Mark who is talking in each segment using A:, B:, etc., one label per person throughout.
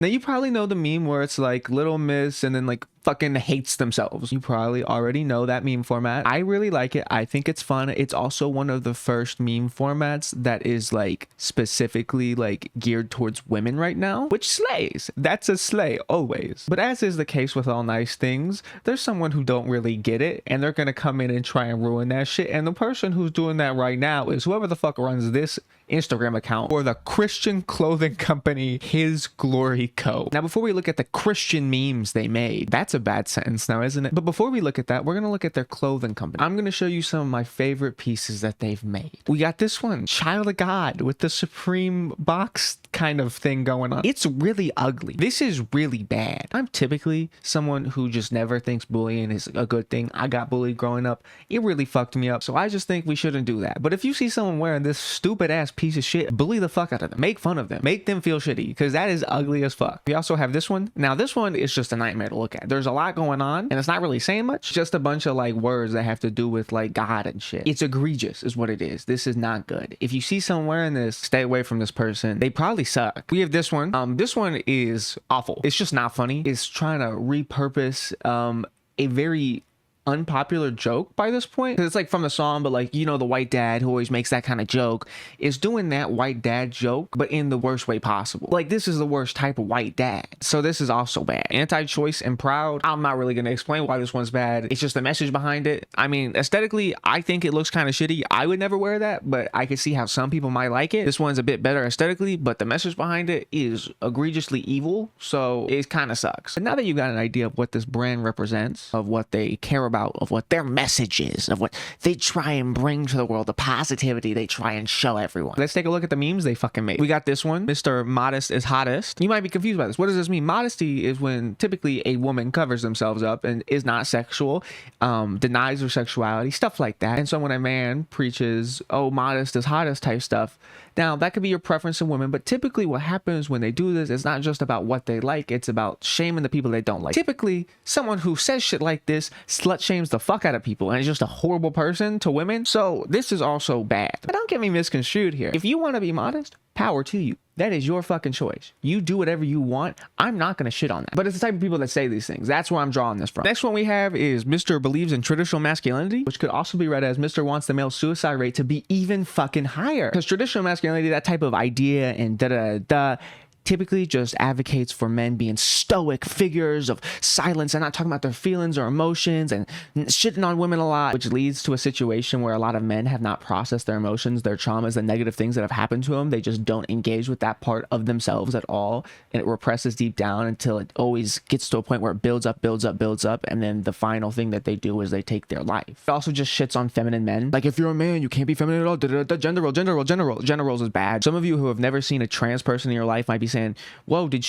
A: Now you probably know the meme where it's like Little Miss and then like fucking hates themselves. You probably already know that meme format. I really like it. I think it's fun. It's also one of the first meme formats that is like specifically like geared towards women right now, which slays. That's a slay always. But as is the case with all nice things, there's someone who don't really get it and they're gonna come in and try and ruin that shit. And the person who's doing that right now is whoever the fuck runs this Instagram account for the Christian clothing company His Glory Co. Now before we look at the Christian memes they made, that's a bad sentence now, isn't it? But before we look at that, we're gonna look at their clothing company. I'm gonna show you some of my favorite pieces that they've made. We got this one, Child of God, with the Supreme box kind of thing going on. It's really ugly. This is really bad. I'm typically someone who just never thinks bullying is a good thing. I got bullied growing up. It really fucked me up. So I just think we shouldn't do that. But if you see someone wearing this stupid ass piece of shit, bully the fuck out of them. Make fun of them. Make them feel shitty because that is ugly as fuck. We also have this one. Now this one is just a nightmare to look at. There's a lot going on and it's not really saying much. Just a bunch of like words that have to do with like God and shit. It's egregious is what it is. This is not good. If you see someone wearing this, stay away from this person. They probably suck. We have this one. This one is awful. It's just not funny. It's trying to repurpose a very unpopular joke by this point, because it's like from the song, but like, you know, the white dad who always makes that kind of joke is doing that white dad joke but in the worst way possible. Like this is the worst type of white dad, so this is also bad. Anti-choice and proud, I'm not really gonna explain why this one's bad. It's just the message behind it. I mean, aesthetically I think it looks kind of shitty. I would never wear that, but I can see how some people might like it. This one's a bit better aesthetically, but the message behind it is egregiously evil, so it kind of sucks. But now that you got an idea of what this brand represents, of what they care about, of what their message is, of what they try and bring to the world, the positivity they try and show everyone, let's take a look at the memes they fucking made. We got this one, Mr. Modest is Hottest. You might be confused by this. What does this mean? Modesty is when typically a woman covers themselves up and is not sexual, denies their sexuality, stuff like that. And so when a man preaches, oh, modest is hottest type stuff, now that could be your preference in women, but typically what happens when they do this is not just about what they like, it's about shaming the people they don't like. Typically, someone who says shit like this slut shames the fuck out of people and is just a horrible person to women. So this is also bad. But don't get me misconstrued here. If you want to be modest, power to you. That is your fucking choice. You do whatever you want. I'm not gonna shit on that. But it's the type of people that say these things. That's where I'm drawing this from. Next one we have is Mr. Believes in Traditional Masculinity, which could also be read as Mr. Wants the male suicide rate to be even fucking higher. Because traditional masculinity, that type of idea and da-da-da, typically just advocates for men being stoic figures of silence and not talking about their feelings or emotions and shitting on women a lot, which leads to a situation where a lot of men have not processed their emotions, their traumas, the negative things that have happened to them. They just don't engage with that part of themselves at all, and it represses deep down until it always gets to a point where it builds up, and then the final thing that they do is they take their life. It also just shits on feminine men. Like, if you're a man, you can't be feminine at all. Gender roles is bad. Some of you who have never seen a trans person in your life might be saying, whoa, did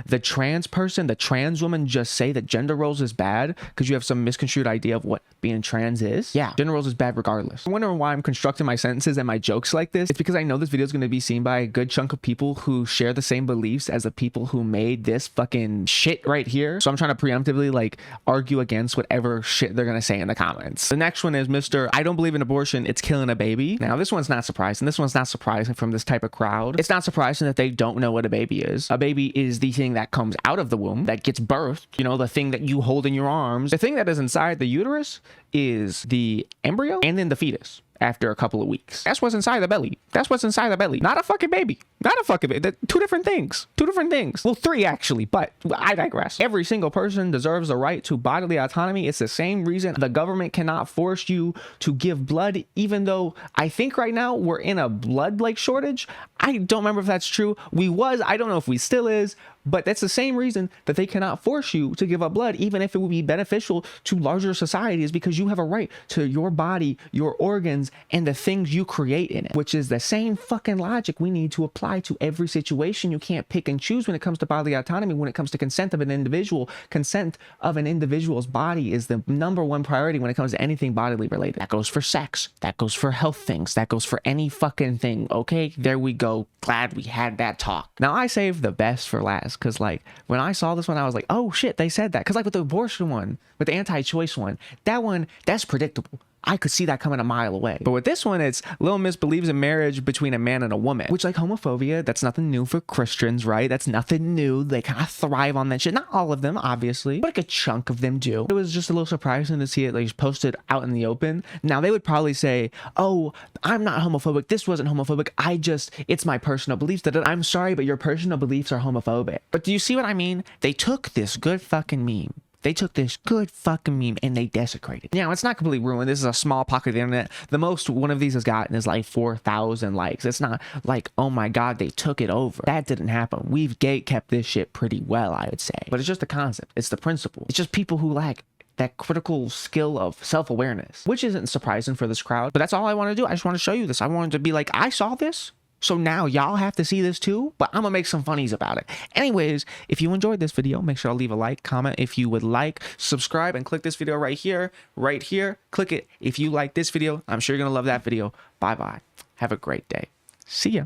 A: the trans person, the trans woman, just say that gender roles is bad because you have some misconstrued idea of what being trans is? Yeah, gender roles is bad regardless. I'm wondering why I'm constructing my sentences and my jokes like this. It's because I know this video is going to be seen by a good chunk of people who share the same beliefs as the people who made this fucking shit right here. So I'm trying to preemptively like argue against whatever shit they're going to say in the comments. The next one is Mr. I don't believe in abortion, it's killing a baby. Now this one's not surprising. This one's not surprising from this type of crowd. It's not surprising that they don't know what a baby is. A baby is the thing that comes out of the womb, that gets birthed, you know, the thing that you hold in your arms. The thing that is inside the uterus is the embryo and then the fetus after a couple of weeks. That's what's inside the belly. That's what's inside the belly. Not a fucking baby. Not a fucking baby. Two different things. Two different things. Well, three actually, but I digress. Every single person deserves the right to bodily autonomy. It's the same reason the government cannot force you to give blood, even though I think right now we're in a blood like shortage. I don't remember if that's true. I don't know if we still is, but that's the same reason that they cannot force you to give up blood, even if it would be beneficial to larger societies, because you have a right to your body, your organs, and the things you create in it, which is the same fucking logic we need to apply to every situation. You can't pick and choose when it comes to bodily autonomy. When it comes to consent of an individual, consent of an individual's body is the #1 priority when it comes to anything bodily related. That goes for sex. That goes for health things. That goes for any fucking thing. Okay, there we go. Glad we had that talk. Now I saved the best for last, because like when I saw this one, I was like, oh shit, they said that. Because like with the abortion one, with the anti-choice one, that's predictable. I could see that coming a mile away. But with this one, it's Lil Miss believes in marriage between a man and a woman, which, like, homophobia, that's nothing new for Christians, right? That's nothing new. They kind of thrive on that shit. Not all of them, obviously, but like a chunk of them do. It was just a little surprising to see it like posted out in the open. Now they would probably say, oh, I'm not homophobic. This wasn't homophobic. It's my personal beliefs. I'm sorry, but your personal beliefs are homophobic. But do you see what I mean? They took this good fucking meme. They took this good fucking meme and they desecrated it. Now, it's not completely ruined. This is a small pocket of the internet. The most one of these has gotten is like 4,000 likes. It's not like, oh my God, they took it over. That didn't happen. We've gate kept this shit pretty well, I would say. But it's just the concept. It's the principle. It's just people who lack that critical skill of self-awareness, which isn't surprising for this crowd. But that's all I want to do. I just want to show you this. I wanted to be like, I saw this. So now y'all have to see this too, but I'm gonna make some funnies about it. Anyways, if you enjoyed this video, make sure to leave a like, comment if you would like, subscribe, and click this video right here. Click it if you like this video. I'm sure you're gonna love that video. Bye-bye. Have a great day. See ya.